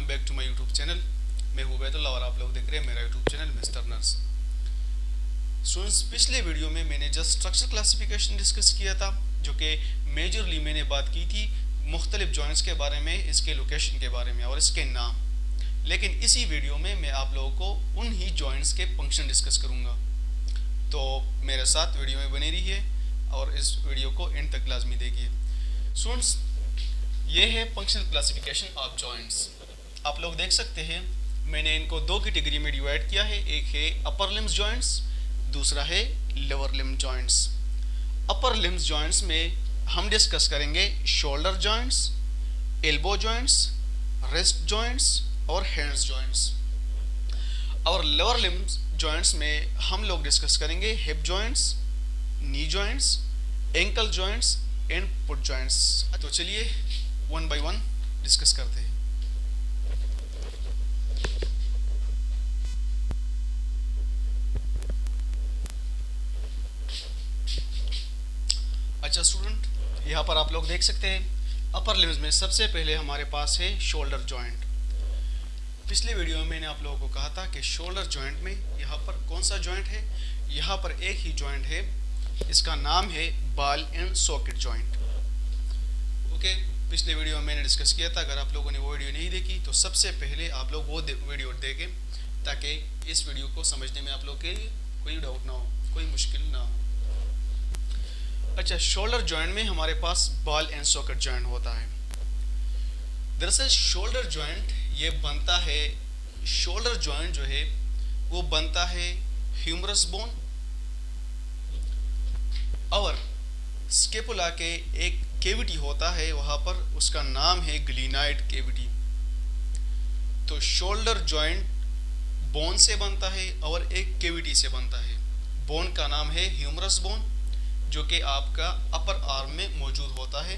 Welcome back to my YouTube channel. मैं हूं बैतुल्ला और आप लोग देख रहे हैं मेरा YouTube channel mister nurse. Students, पिछले वीडियो में मैंने जस्ट स्ट्रक्चर क्लासिफिकेशन डिस्कस किया था, जो कि मेजरली मैंने बात की थी मुख्तलिफ जॉइंट्स के बारे में, इसके लोकेशन के बारे में और इसके नाम। लेकिन इसी वीडियो में मैं आप लोगों को उन ही जॉइंट्स के फंक्शन डिस्कस करूँगा, तो मेरे साथ वीडियो में बने रहिए और इस वीडियो को एंड तक लाजमी देखिए। स्टूडेंट्स, ये है फंक्शनल क्लासिफिकेशन ऑफ जॉइंट्स। आप लोग देख सकते हैं मैंने इनको दो कैटेगरी में डिवाइड किया है। एक है अपर लिम्स जॉइंट्स, दूसरा है lower limbs joints. Upper limbs joints में हम डिस्कस करेंगे shoulder joints, elbow joints, wrist joints और हैंड्स जॉइंट्स। और लोअर लिम्स जॉइंट्स में हम लोग डिस्कस करेंगे hip joints, knee joints, ankle joints and foot joints. तो चलिए वन बाय वन डिस्कस करते हैं। अच्छा स्टूडेंट, यहाँ पर आप लोग देख सकते हैं अपर लिम्स में सबसे पहले हमारे पास है शोल्डर जॉइंट। पिछले वीडियो में मैंने आप लोगों को कहा था कि शोल्डर जॉइंट में यहाँ पर कौन सा जॉइंट है। यहाँ पर एक ही जॉइंट है, इसका नाम है ball and socket joint. Okay, पिछले वीडियो में मैंने डिस्कस किया था। अगर आप लोगों ने वो वीडियो नहीं देखी तो सबसे पहले आप लोग वो वीडियो देखें, ताकि इस वीडियो को समझने में आप लोग के कोई डाउट ना हो, कोई मुश्किल ना हो। अच्छा, शोल्डर जॉइंट में हमारे पास बॉल एंड सॉकेट जॉइंट होता है। दरअसल शोल्डर जॉइंट ये बनता है, शोल्डर जॉइंट जो है वो बनता है ह्यूमरस बोन और स्केपुला के एक केविटी होता है वहां पर, उसका नाम है ग्लीनाइड केविटी। तो शोल्डर जॉइंट बोन से बनता है और एक केविटी से बनता है। बोन का नाम है ह्यूमरस बोन, जो कि आपका अपर आर्म में मौजूद होता है,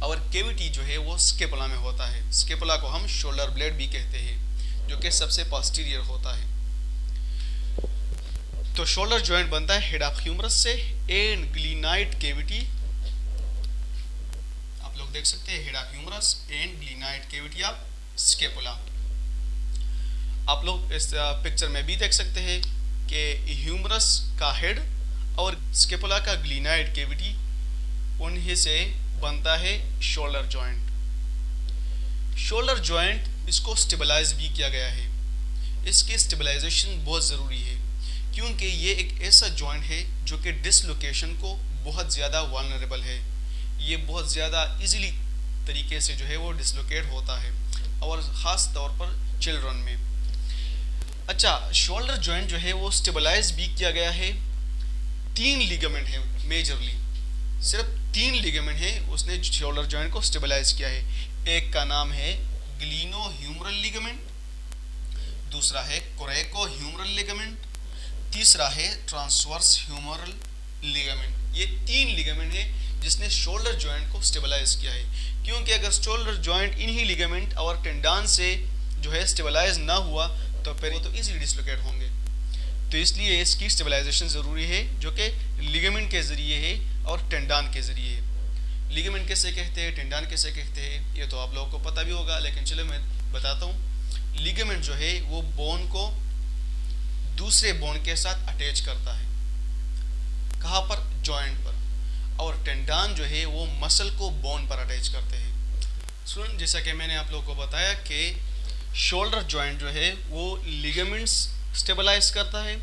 और केविटी जो है वो स्केपुला में होता है। स्केपुला को हम शोल्डर ब्लेड भी कहते हैं, जो कि सबसे पोस्टीरियर होता है। तो शोल्डर जॉइंट बनता है हेड ऑफ ह्यूमरस से एंड ग्लीनाइड केविटी। आप लोग देख सकते हैं head of humerus and glenoid cavity of scapula. आप लोग इस पिक्चर में भी देख सकते हैं कि ह्यूमरस का हेड और स्केपुला का ग्लीनाइड केविटी, उन्हीं से बनता है शोल्डर जॉइंट। शोल्डर जॉइंट इसको स्टेबलाइज भी किया गया है। इसकी स्टेबलाइजेशन बहुत ज़रूरी है, क्योंकि ये एक ऐसा जॉइंट है जो कि डिसलोकेशन को बहुत ज़्यादा वल्नरेबल है। ये बहुत ज़्यादा इजीली तरीके से जो है वो डिसलोकेट होता है, और ख़ास तौर पर चिल्ड्रन में। अच्छा, शोल्डर जॉइंट जो है वो स्टेबलाइज भी किया गया है। 3 लिगामेंट है मेजरली, सिर्फ 3 लिगामेंट है उसने शोल्डर जॉइंट को स्टेबलाइज किया है। एक का नाम है ग्लीनो ह्यूमरल लिगामेंट, दूसरा है कोरेको ह्यूमरल लिगामेंट, तीसरा है ट्रांसवर्स ह्यूमरल लिगामेंट। ये 3 लिगामेंट है जिसने शोल्डर जॉइंट को स्टेबलाइज किया है, क्योंकि अगर शोल्डर जॉइंट इन्हीं लिगामेंट और टेंडन से जो है स्टेबलाइज ना हुआ तो फिर वो तो इजीली डिसलोकेट होंगे। तो इसलिए इसकी स्टेबलाइजेशन ज़रूरी है, जो कि लिगामेंट के ज़रिए है और टेंडन के ज़रिए है। लिगामेंट कैसे कहते हैं, टेंडन कैसे कहते हैं, ये तो आप लोगों को पता भी होगा, लेकिन चलो मैं बताता हूँ। लिगामेंट जो है वो बोन को दूसरे बोन के साथ अटैच करता है, कहाँ पर, जॉइंट पर। और टेंडन जो है वो मसल को बोन पर अटैच करते हैं। सुन, जैसा कि मैंने आप लोगों को बताया कि शोल्डर जॉइंट जो है वो लिगामेंट्स स्टेबलाइज करता है,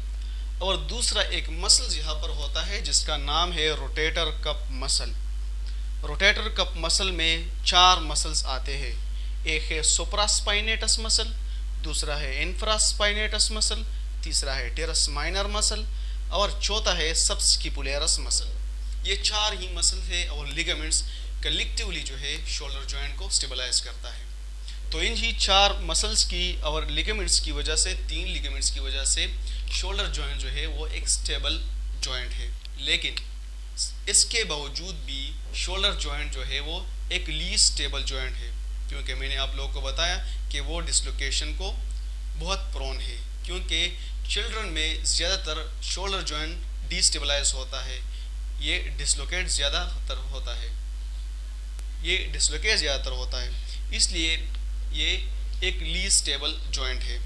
और दूसरा एक मसल यहाँ पर होता है जिसका नाम है rotator cup muscle. Rotator cup muscle में 4 मसल्स आते हैं। एक है सुप्रास्पाइनेटस मसल, दूसरा है इंफ्रास्पाइनेटस मसल, तीसरा है टेरस माइनर मसल और चौथा है सबस्किपुलेरस मसल। ये 4 ही मसल है और लिगामेंट्स कलेक्टिवली जो है शोल्डर जॉइंट को स्टेबलाइज करता है। तो इन ही 4 मसल्स की और लिगामेंट्स की वजह से, 3 लिगामेंट्स की वजह से शोल्डर जॉइंट जो है वो एक स्टेबल जॉइंट है। लेकिन इसके बावजूद भी शोल्डर जॉइंट जो है वो एक लीस्ट स्टेबल जॉइंट है, क्योंकि मैंने आप लोगों को बताया कि वो डिसलोकेशन को बहुत प्रोन है, क्योंकि चिल्ड्रन में ज़्यादातर शोल्डर जॉइंट डिस्टेबलाइज होता है, ये डिसलोकेट ज़्यादातर होता है, इसलिए ये एक लीस्ट स्टेबल जॉइंट है।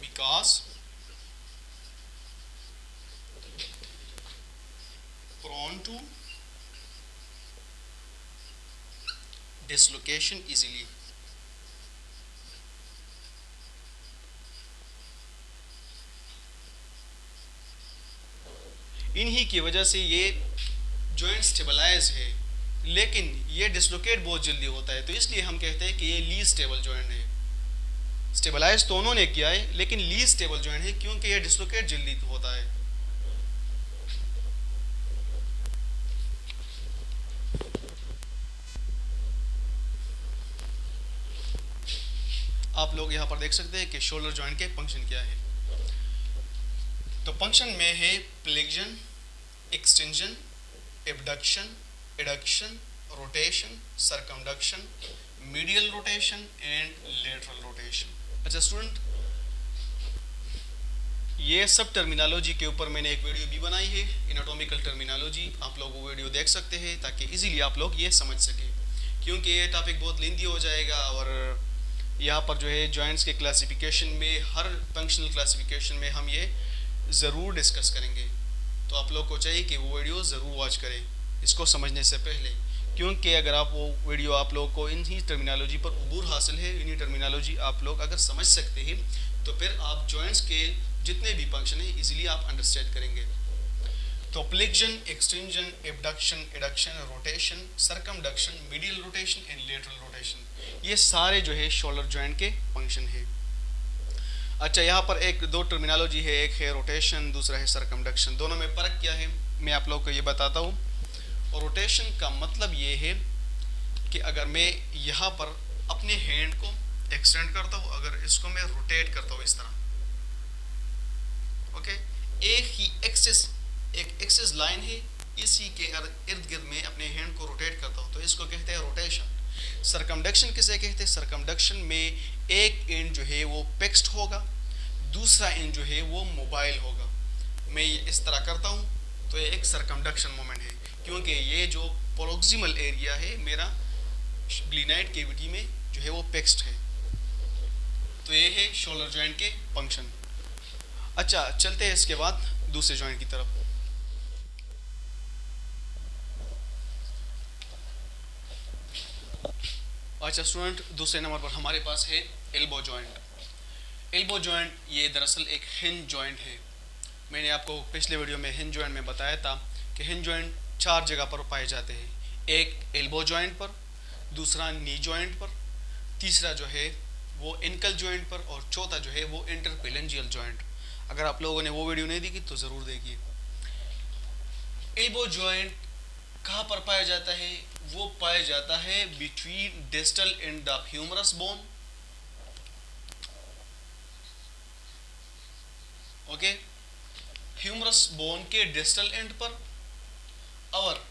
Because prone to dislocation easily। इन्हीं की वजह से ये जॉइंट स्टेबलाइज है, लेकिन ये डिसलोकेट बहुत जल्दी होता है, तो इसलिए हम कहते हैं कि ये लीस्ट स्टेबल जॉइंट है। स्टेबलाइज तो उन्होंने किया है, लेकिन लीस्ट स्टेबल जॉइंट है क्योंकि ये डिसलोकेट जल्दी होता है। आप लोग यहाँ पर देख सकते हैं कि शोल्डर जॉइंट के फंक्शन क्या है। तो फंक्शन में है flexion, extension, abduction, adduction, rotation, circumduction, medial rotation and lateral rotation. अच्छा स्टूडेंट, ये सब टर्मिनोलॉजी के ऊपर मैंने एक वीडियो भी बनाई है, एनाटॉमिकल टर्मिनोलॉजी। आप लोग वो वीडियो देख सकते हैं ताकि इजीली आप लोग ये समझ सकें, क्योंकि ये टॉपिक बहुत लेंथी हो जाएगा और यहाँ पर जो है जॉइंट्स के क्लासिफिकेशन में, हर फंक्शनल क्लासिफिकेशन में हम ये ज़रूर डिस्कस करेंगे। तो आप लोग को चाहिए कि वो वीडियो ज़रूर वॉच करें इसको समझने से पहले, क्योंकि अगर आप वो वीडियो, आप लोग को इन्हीं टर्मिनोलॉजी पर अबूर हासिल है, इन्हीं टर्मिनोलॉजी आप लोग अगर समझ सकते हैं तो फिर आप जॉइंट्स के जितने भी फंक्शन हैं इजीली आप अंडरस्टैंड करेंगे। तो flexion, extension, abduction, adduction, rotation, circumduction, medial rotation and lateral rotation, ये सारे जो है शोल्डर जॉइंट के फंक्शन है। अच्छा, यहाँ पर एक दो टर्मिनोलॉजी है, एक है रोटेशन, दूसरा है सर्कमडक्शन। दोनों में फ़र्क क्या है मैं आप लोग को ये बताता हूँ। और रोटेशन का मतलब ये है कि अगर मैं यहाँ पर अपने हैंड को एक्सटेंड करता हूँ, अगर इसको मैं रोटेट करता हूँ इस तरह, ओके, एक ही एक्सिस, एक एक्सिस लाइन है, इसी के इर्द गिर्द में अपने हैंड को रोटेट करता हूँ, तो इसको कहते हैं रोटेशन। सर्कमडक्शन किसे कहते हैं? सर्कमडक्शन में एक एंड जो है वो फिक्स्ड होगा, दूसरा एंड जो है वो मोबाइल होगा। मैं ये इस तरह करता हूँ तो ये एक सर्कमडक्शन मोमेंट है, क्योंकि ये जो प्रोक्सिमल एरिया है मेरा ग्लिनाइड कैविटी में जो है वो फिक्स्ड है। तो ये है शोल्डर जॉइंट के फंक्शन। अच्छा, चलते हैं इसके बाद दूसरे जॉइंट की तरफ। अच्छा स्टूडेंट, दूसरे नंबर पर हमारे पास है एल्बो जॉइंट। एल्बो जॉइंट ये दरअसल एक हिंज जॉइंट है। मैंने आपको पिछले वीडियो में हिंज जॉइंट में बताया था कि हिंज जॉइंट 4 जगह पर पाए जाते हैं। एक एल्बो जॉइंट पर, दूसरा नी जॉइंट पर, तीसरा जो है वो एंकल जॉइंट पर, और चौथा जो है वो इंटरफेलेंजियल जॉइंट। अगर आप लोगों ने वो वीडियो नहीं देखी तो ज़रूर देखिए। एल्बो जॉइंट कहाँ पर पाया जाता है? वो पाया जाता है between distal end the humerus bone, okay, humerus bone के डिस्टल एंड पर, और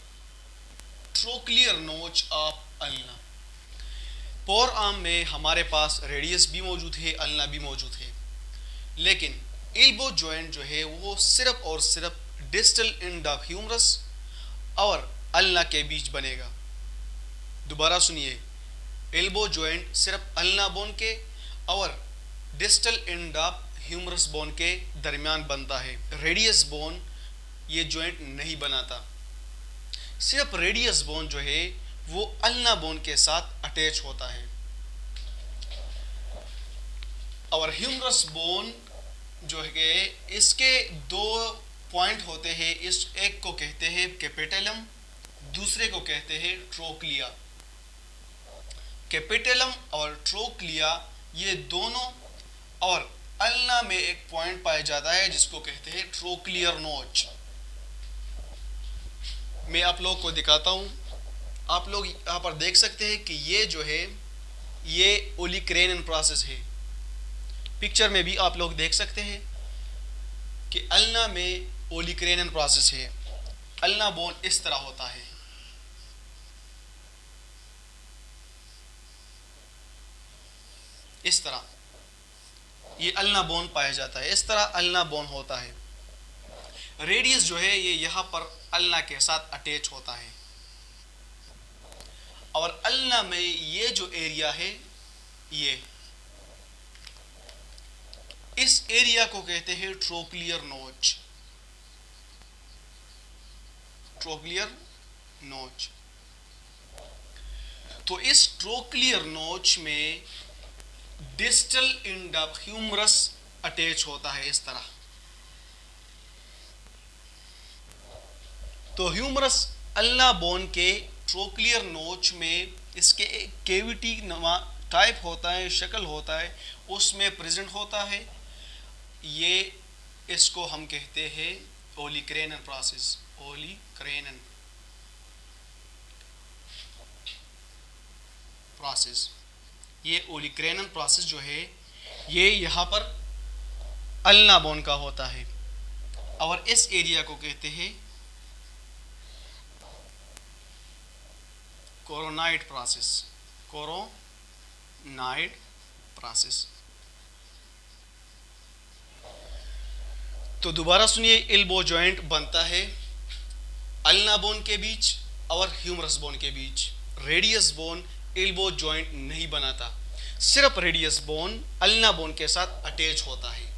ट्रोक्लियर नोच ऑफ अल्ना। फोर आर्म में हमारे पास रेडियस भी मौजूद है, अल्ना भी मौजूद है, लेकिन एल्बो जॉइंट जो है वो सिर्फ और सिर्फ डिस्टल एंड द ह्यूमरस और अल्ना के बीच बनेगा। दोबारा सुनिए, एल्बो जॉइंट सिर्फ अल्ना बोन के और distal end the humerus bone के दरमियान बनता है। रेडियस बोन ये जॉइंट नहीं बनाता। सिर्फ रेडियस बोन जो है वो अल्ना बोन के साथ अटैच होता है, और ह्यूमरस बोन जो है इसके 2 पॉइंट होते हैं। इस एक को कहते हैं कैपिटलम, दूसरे को कहते हैं ट्रोक्लिया। कैपिटलम और ट्रोक्लिया ये दोनों, और अल्ना में एक पॉइंट पाया जाता है जिसको कहते हैं ट्रोक्लियर नोच। मैं आप लोग को दिखाता हूँ। आप लोग यहाँ पर देख सकते हैं कि ये जो है ये ओलिक्रेनियन प्रोसेस है। पिक्चर में भी आप लोग देख सकते हैं कि अल्ना में ओलिक्रेनियन प्रोसेस है। अल्ना बोन इस तरह होता है, इस तरह ये अल्ना बोन पाया जाता है, इस तरह अल्ना बोन होता है। रेडियस जो है ये यहाँ पर अल्ना के साथ अटैच होता है, और अल्ना में ये जो एरिया है, ये इस एरिया को कहते हैं ट्रोक्लियर नोच। ट्रोक्लियर नोच। तो इस ट्रोक्लियर नोच में distal end of humerus attach होता है इस तरह। तो ह्यूमरस अल्ना बोन के ट्रोक्लियर नोच में इसके एक केविटी नुमा टाइप होता है, शक्ल होता है, उसमें प्रेजेंट होता है। ये इसको हम कहते हैं ओलिक्रेनन प्रोसेस। ओलिक्रेनन प्रोसेस। ये ओलिक्रेनन प्रोसेस जो है ये यहाँ पर अल्ना बोन का होता है, और इस एरिया को कहते हैं कोरोनाइड प्रोसेस। Coronoid process. तो दोबारा सुनिए, एल्बो जॉइंट बनता है अल्ना बोन के बीच और ह्यूमरस बोन के बीच। रेडियस बोन एल्बो जॉइंट नहीं बनाता, सिर्फ रेडियस बोन अल्ना बोन के साथ अटैच होता है।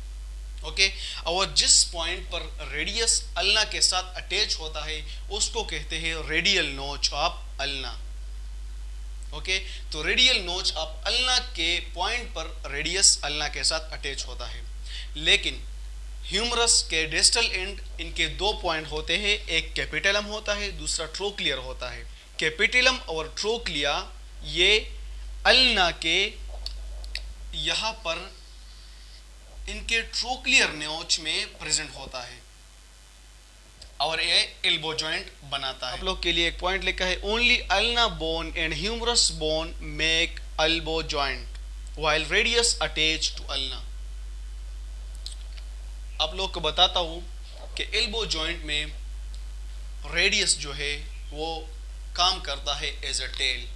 ओके, और जिस पॉइंट पर रेडियस अल्ना के साथ अटैच होता है उसको कहते हैं रेडियल नोच ऑफ अल्ना। ओके, तो रेडियल नोच ऑफ अल्ना के पॉइंट पर रेडियस अल्ना के साथ अटैच होता है। लेकिन ह्यूमरस के डिस्टल एंड इनके दो पॉइंट होते हैं, एक कैपिटलम होता है, दूसरा ट्रोक्लियर होता है। कैपिटलम और ट्रोक्लिया ये अल्ना के यहाँ पर इनके ट्रोक्लियर नोच में प्रेजेंट होता है, और ये एल्बो जॉइंट बनाता है। आप लोग के लिए एक पॉइंट लिखा है, only ulna bone and humerus bone make elbow joint while radius attach to ulna. आप लोग को बताता हूं कि एल्बो जॉइंट में रेडियस जो है वो काम करता है एज अ टेल,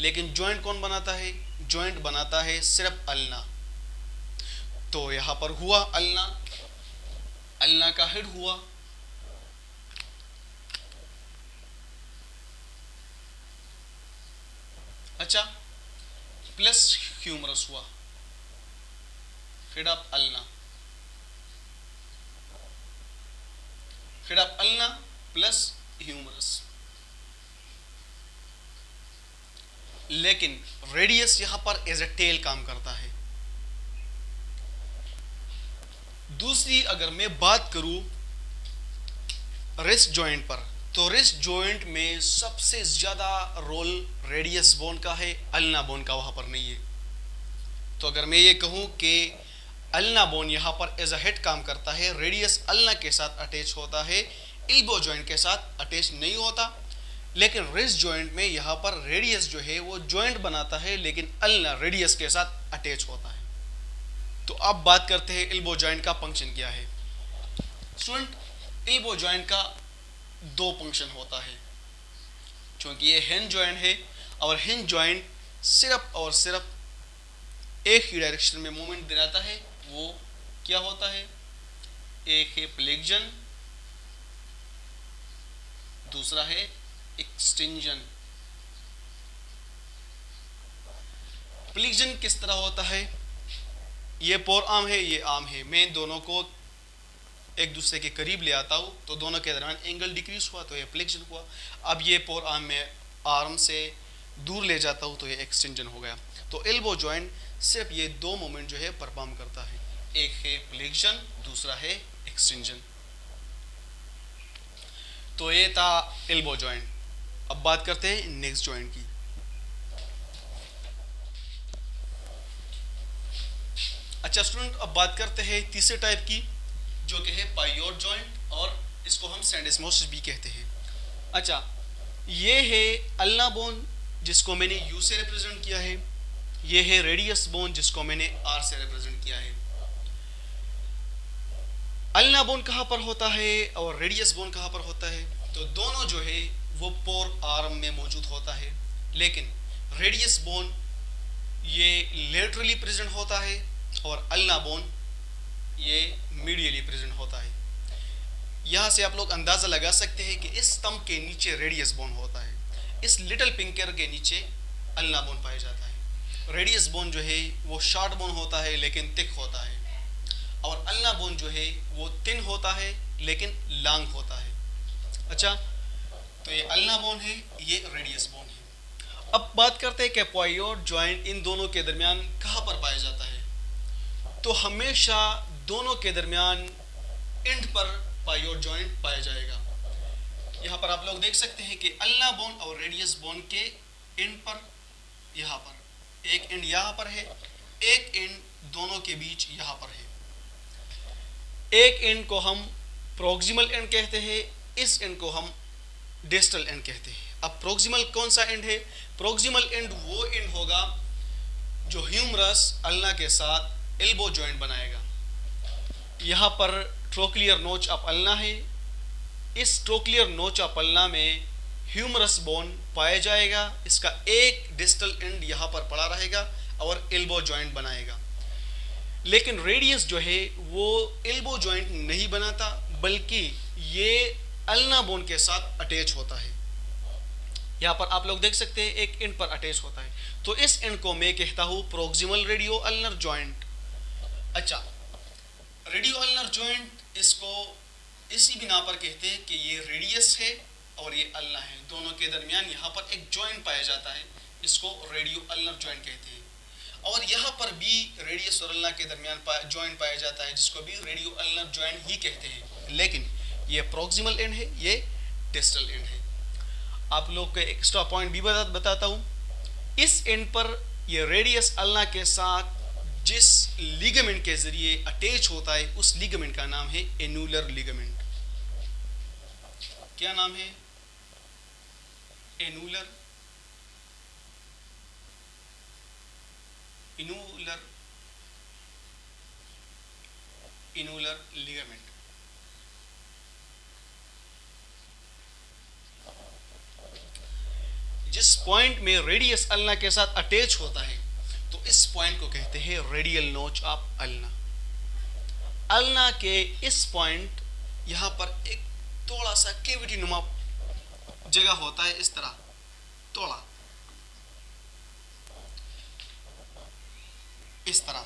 लेकिन जॉइंट कौन बनाता है? जॉइंट बनाता है सिर्फ अल्ना। तो यहां पर हुआ अल्ना, अल्ना का हेड हुआ, अच्छा, प्लस ह्यूमरस हुआ, head of ulna, head of ulna plus humerus. लेकिन रेडियस यहां पर एज अ टेल काम करता है। दूसरी अगर मैं बात करूं रिस्ट जॉइंट पर, तो रिस्ट जॉइंट में सबसे ज्यादा रोल रेडियस बोन का है, अल्ना बोन का वहां पर नहीं है। तो अगर मैं ये कहूं कि अल्ना बोन यहां पर एज अ हेड काम करता है, रेडियस अल्ना के साथ अटैच होता है, एल्बो जॉइंट के साथ अटैच नहीं होता। लेकिन रिस्ट जॉइंट में यहां पर रेडियस जो है वो जॉइंट बनाता है, लेकिन अल्ना रेडियस के साथ अटैच होता है। तो अब बात करते हैं एल्बो जॉइंट का फंक्शन क्या है। स्टूडेंट, एल्बो जॉइंट का दो फंक्शन होता है, क्योंकि ये हिंज जॉइंट है, और हिंज जॉइंट सिर्फ और सिर्फ एक ही डायरेक्शन में मूवमेंट दिलाता है। वो क्या होता है? एक है फ्लेक्शन, दूसरा है एक्सटेंशन। फ्लेक्शन किस तरह होता है? ये फोर आर्म है, ये आर्म है, मैं दोनों को एक दूसरे के करीब ले आता हूँ तो दोनों के दरमियान एंगल डिक्रीज हुआ, तो ये फ्लेक्शन हुआ। अब ये फोर आर्म में आर्म से दूर ले जाता हूँ तो ये एक्सटेंशन हो गया। तो एल्बो जॉइंट सिर्फ ये दो मोमेंट जो है परफॉर्म करता है, एक है फ्लेक्शन, दूसरा है एक्सटेंशन। तो ये था एल्बो जॉइंट। अब बात करते हैं नेक्स्ट जॉइंट की। अच्छा स्टूडेंट, अब बात करते हैं तीसरे टाइप की, जो कि है पायोट जॉइंट, और इसको हम सेंडेस्मोसिस भी कहते हैं। अच्छा, ये है अल्ना बोन जिसको मैंने यू से रिप्रेजेंट किया है, ये है रेडियस बोन जिसको मैंने आर से रिप्रेजेंट किया है। अल्ना बोन कहाँ पर होता है और रेडियस बोन कहाँ पर होता है? तो दोनों जो है वो पोर आर्म में मौजूद होता है, लेकिन रेडियस बोन ये लेटरली प्रेजेंट होता है और अल्ना बोन ये मीडियली प्रेजेंट होता है। यहाँ से आप लोग अंदाज़ा लगा सकते हैं कि इस स्तंभ के नीचे रेडियस बोन होता है, इस लिटिल फिंगर के नीचे अल्ना बोन पाया जाता है। रेडियस बोन जो है वो शॉर्ट बोन होता है लेकिन थिक होता है, और अल्ना बोन जो है वो थिन होता है लेकिन लॉन्ग होता है। अच्छा, तो ये अल्ना बोन है, ये रेडियस बोन है। अब बात करते हैं कि पायोड जॉइंट इन दोनों के दरमियान कहाँ पर पाया जाता है। तो हमेशा दोनों के दरमियान एंड पर पायोड जॉइंट पाया जाएगा। यहाँ पर आप लोग देख सकते हैं कि अल्ना बोन और रेडियस बोन के एंड पर, यहाँ पर एक एंड यहाँ पर है, एक एंड दोनों के बीच यहाँ पर है। एक एंड को हम प्रोक्सिमल एंड कहते हैं, इस एंड को हम डिस्टल एंड कहते हैं। अब प्रोक्सिमल कौन सा एंड है? प्रोक्सिमल एंड वो एंड होगा जो ह्यूमरस अल्ना के साथ एल्बो जॉइंट बनाएगा। यहाँ पर ट्रोक्लियर नोच ऑफ अल्ना है, इस ट्रोक्लियर नोच ऑफ अल्ना में ह्यूमरस बोन पाया जाएगा, इसका एक डिस्टल एंड यहाँ पर पड़ा रहेगा और एल्बो जॉइंट बनाएगा। लेकिन रेडियस जो है वो एल्बो जॉइंट नहीं बनाता, बल्कि ये अल्ना बोन के साथ अटैच होता है। यहाँ पर आप लोग देख सकते हैं एक एंड पर अटैच होता है, तो इस एंड को मैं कहता हूँ प्रोक्सिमल रेडियो अल्नर जॉइंट। अच्छा, रेडियो अल्नर जॉइंट इसको इसी बिना पर कहते हैं कि ये रेडियस है और ये अल्ना है, दोनों के दरमियान यहाँ पर एक जॉइंट पाया जाता है, इसको रेडियो अल्नर जॉइंट कहते हैं। और यहाँ पर भी रेडियस और अल्ना के दरमियान जॉइंट पाया जाता है, जिसको भी रेडियो अल्नर जॉइंट ही कहते हैं। लेकिन ये प्रोक्सिमल एंड है, ये डिस्टल एंड है। आप लोग को एक्स्ट्रा पॉइंट भी बताता हूँ। इस एंड पर ये रेडियस अल्ना के साथ जिस लिगामेंट के जरिए अटैच होता है, उस लिगामेंट का नाम है एनुलर लिगामेंट। क्या नाम है? Annular ligament. जिस पॉइंट में रेडियस अल्ना के साथ अटैच होता है, तो इस पॉइंट को कहते हैं रेडियल नोच ऑफ अल्ना। अल्ना के इस पॉइंट यहाँ पर एक थोड़ा सा केविटी नुमा जगह होता है, इस तरह थोड़ा इस तरह,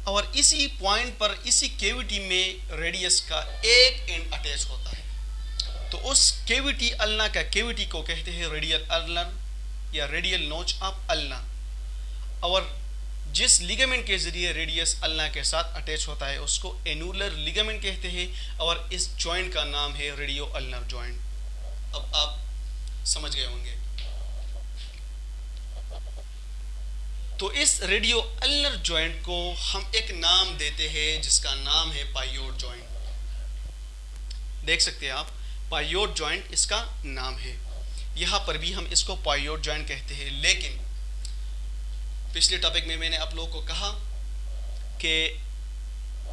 और इसी पॉइंट पर, इसी केविटी में रेडियस का एक एंड अटैच होता है। तो उस केविटी अल्ना का केविटी को कहते हैं रेडियल अल्नर या रेडियल नोच ऑफ अल्ना। और जिस लिगामेंट के जरिए रेडियस अल्ना के साथ अटैच होता है उसको एनुलर लिगामेंट कहते हैं, और इस जॉइंट का नाम है रेडियो अल्नर जॉइंट। अब आप समझ गए होंगे। तो इस रेडियो अल्नर जॉइंट को हम एक नाम देते हैं जिसका नाम है पायोड जॉइंट। देख सकते हैं आप, पायोड जॉइंट इसका नाम है। यहाँ पर भी हम इसको पायोड जॉइंट कहते हैं। लेकिन पिछले टॉपिक में मैंने आप लोगों को कहा कि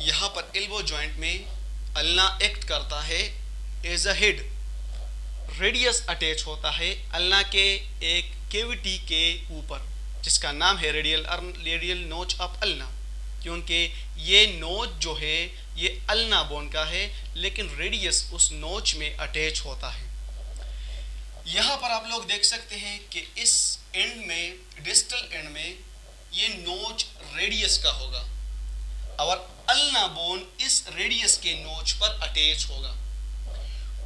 यहाँ पर एल्बो जॉइंट में अल्ना एक्ट करता है as a head, radius attach होता है अल्ना के एक केविटी के ऊपर जिसका नाम है रेडियल नोच ऑफ अल्ना, क्योंकि ये नोच जो है ये अल्ना बोन का है, लेकिन रेडियस उस नोच में अटैच होता है। यहाँ पर आप लोग देख सकते हैं कि इस एंड में, डिस्टल एंड में, ये नोच रेडियस का होगा और अल्ना बोन इस रेडियस के नोच पर अटैच होगा।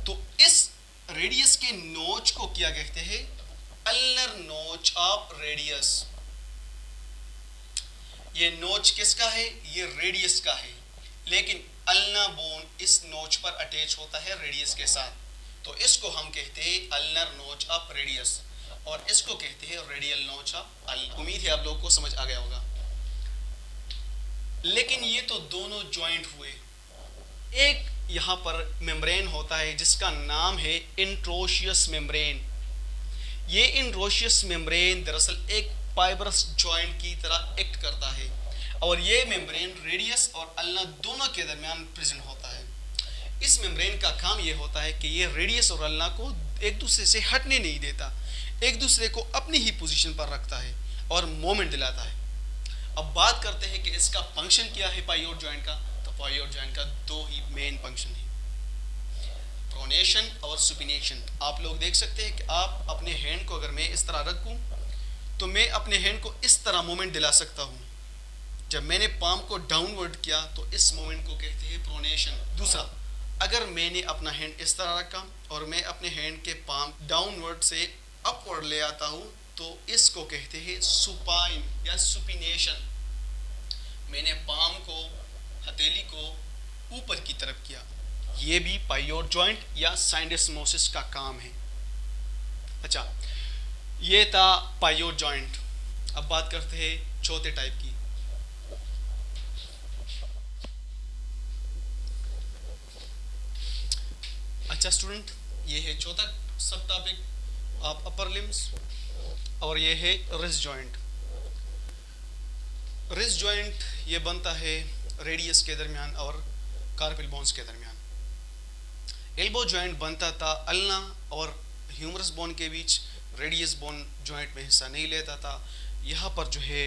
तो इस रेडियस के नोच को क्या कहते हैं? अल्नर नोच ऑफ रेडियस। ये नोच किसका है? ये रेडियस का है, लेकिन अल्ना बोन इस नोच पर अटैच होता है रेडियस के साथ, तो इसको हम कहते हैं अल्नर नोच ऑफ रेडियस, और इसको कहते हैं रेडियल नोच ऑफ अल्ना। उम्मीद है आप लोगों को समझ आ गया होगा। लेकिन ये तो दोनों जॉइंट हुए। एक यहाँ पर मेम्ब्रेन होता है जिसका नाम है इंट्रोशियस मेम्ब्रेन। ये इंट्रोशियस मेम्ब्रेन दरअसल एक फाइब्रस जॉइंट की तरह एक्ट करता है, और ये मेम्ब्रेन रेडियस और अल्ना दोनों के दरमियान प्रेजेंट होता है। इस मेम्ब्रेन का काम ये होता है कि ये रेडियस और अल्ना को एक दूसरे से हटने नहीं देता, एक दूसरे को अपनी ही पोजीशन पर रखता है और मोमेंट दिलाता है। अब बात करते हैं कि इसका फंक्शन क्या है पायोड जॉइंट का। तो पायोड जॉइंट का दो ही मेन फंक्शन है। प्रोनेशन और सुपिनेशन। आप लोग देख सकते हैं कि आप अपने हैंड को अगर मैं इस तरह रखूं तो मैं अपने हैंड को इस तरह मूवमेंट दिला सकता हूं। जब मैंने पाम को डाउनवर्ड किया तो इस मूवमेंट को कहते हैं प्रोनेशन। दूसरा, अगर मैंने अपना हैंड इस तरह रखा और मैं अपने हैंड के पाम डाउनवर्ड से अपवर्ड ले आता हूं तो इसको कहते हैं सुपाइन या सुपिनेशन। मैंने पाम को, हथेली को ऊपर की तरफ किया। ये भी पायोट जॉइंट या साइंडेस्मोसिस का काम है। अच्छा, ये था पायोट जॉइंट। अब बात करते हैं चौथे टाइप की। अच्छा स्टूडेंट, ये है चौथा सब टॉपिक ऑफ अपर लिम्स और ये है रिस्ट जॉइंट। रिस्ट जॉइंट ये बनता है रेडियस के दरमियान और कार्पल बोन्स के दरमियान। एल्बो जॉइंट बनता था अल्ना और ह्यूमरस बोन के बीच, रेडियस बोन जॉइंट में हिस्सा नहीं लेता था। यहाँ पर जो है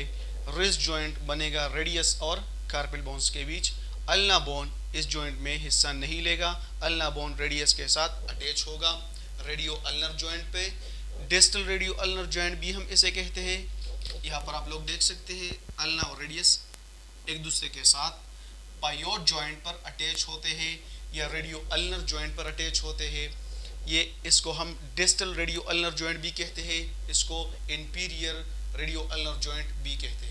रिस्ट जॉइंट बनेगा रेडियस और कार्पल बोन्स के बीच। अल्ना बोन इस जॉइंट में हिस्सा नहीं लेगा। अल्ना बोन रेडियस के साथ अटैच होगा रेडियो अल्नर जॉइंट पे। डिस्टल रेडियो अल्नर जॉइंट भी हम इसे कहते हैं। यहाँ पर आप लोग देख सकते हैं अल्ना और रेडियस एक दूसरे के साथ पायोट जॉइंट पर अटैच होते हैं या रेडियो अल्नर जॉइंट पर अटैच होते हैं। ये इसको हम डिस्टल रेडियो अल्नर जॉइंट भी कहते हैं, इसको इंफीरियर रेडियो अल्नर जॉइंट भी कहते हैं।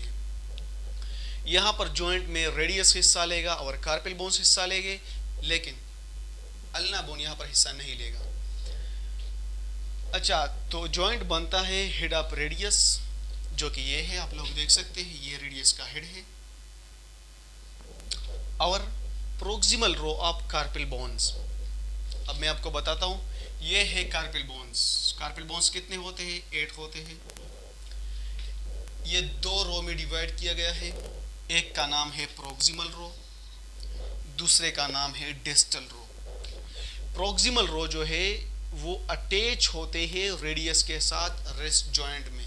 यहाँ पर जॉइंट में रेडियस हिस्सा लेगा और कार्पल बोन्स हिस्सा लेंगे, लेकिन अल्ना बोन यहाँ पर हिस्सा नहीं लेगा। अच्छा, तो जॉइंट बनता है हेड ऑफ रेडियस, जो कि ये है, आप लोग देख सकते हैं ये रेडियस का हेड है, और proximal row of carpal bones. अब मैं आपको बताता हूँ, ये है कार्पल बोन्स। कार्पल बोन्स कितने होते हैं? 8 होते हैं। ये 2 रो में डिवाइड किया गया है। एक का नाम है प्रोक्सिमल रो, दूसरे का नाम है डिस्टल रो। प्रोक्सिमल रो जो है वो अटैच होते हैं रेडियस के साथ रिस्ट जॉइंट में,